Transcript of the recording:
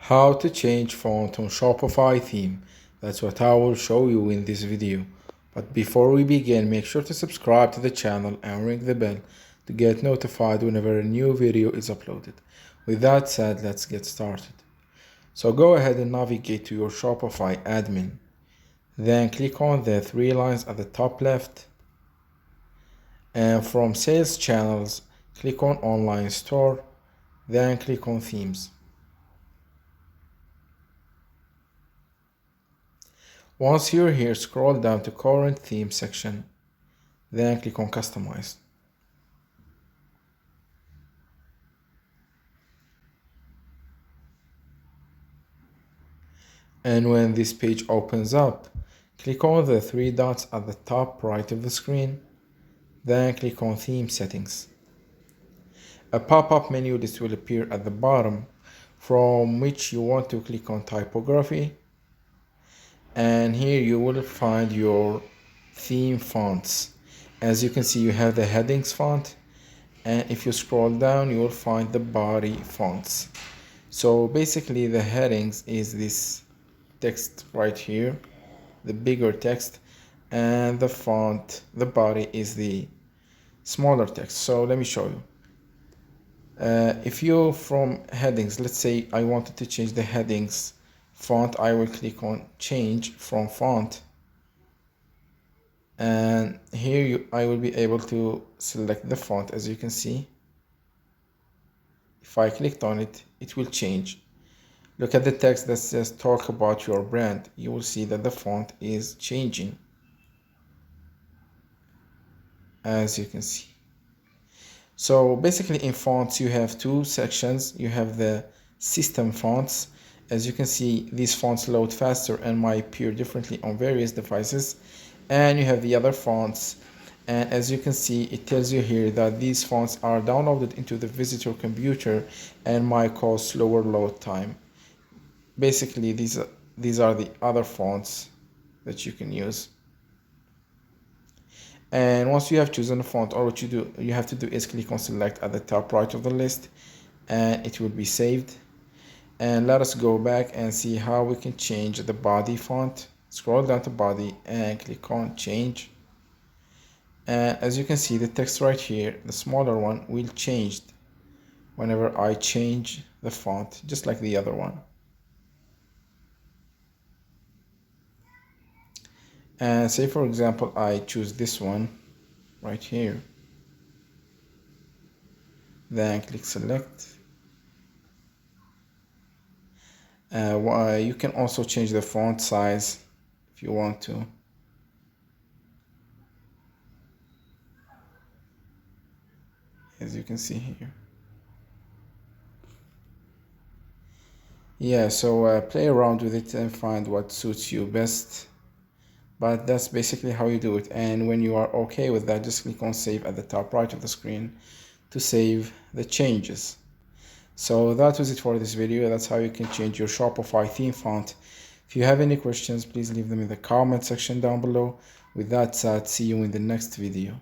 How to change font on Shopify theme. That's what I will show you in this video. But before we begin, make sure to subscribe to the channel and ring the bell to get notified whenever a new video is uploaded. With that said, let's get started. So go ahead and navigate to your Shopify admin. Then click on the three lines at the top left. And from sales channels, click on online store. Then click on themes. Once you're here, scroll down to current theme section, then click on customize. And when this page opens up, click on the three dots at the top right of the screen, then click on theme settings. A pop-up menu list will appear at the bottom, from which you want to click on typography. And here you will find your theme fonts. As you can see, you have the headings font, and if you scroll down you will find the body fonts. So basically the headings is this text right here, the bigger text, and the font, the body, is the smaller text. So let me show you. If you from headings, let's say I wanted to change the headings font, I will click on change from font, and here I will be able to select the font. As you can see, if I clicked on it, it will change. Look at the text that says talk about your brand. You will see that the font is changing, as you can see. So basically in fonts you have two sections. You have the system fonts. As you can see, these fonts load faster and might appear differently on various devices. And you have the other fonts, and as you can see, it tells you here that these fonts are downloaded into the visitor computer and might cause slower load time. Basically these are the other fonts that you can use. And once you have chosen a font, all what you have to do is click on select at the top right of the list, and it will be saved. And let us go back and see how we can change the body font. Scroll down to body and click on change. And as you can see, the text right here, the smaller one, will change whenever I change the font, just like the other one. And say for example I choose this one right here, then click select. You can also change the font size if you want to. As you can see here. Yeah, so play around with it and find what suits you best. But that's basically how you do it. And when you are okay with that, just click on save at the top right of the screen to save the changes. So that was it for this video. That's how you can change your Shopify theme font. If you have any questions, please leave them in the comment section down below. With that said, see you in the next video.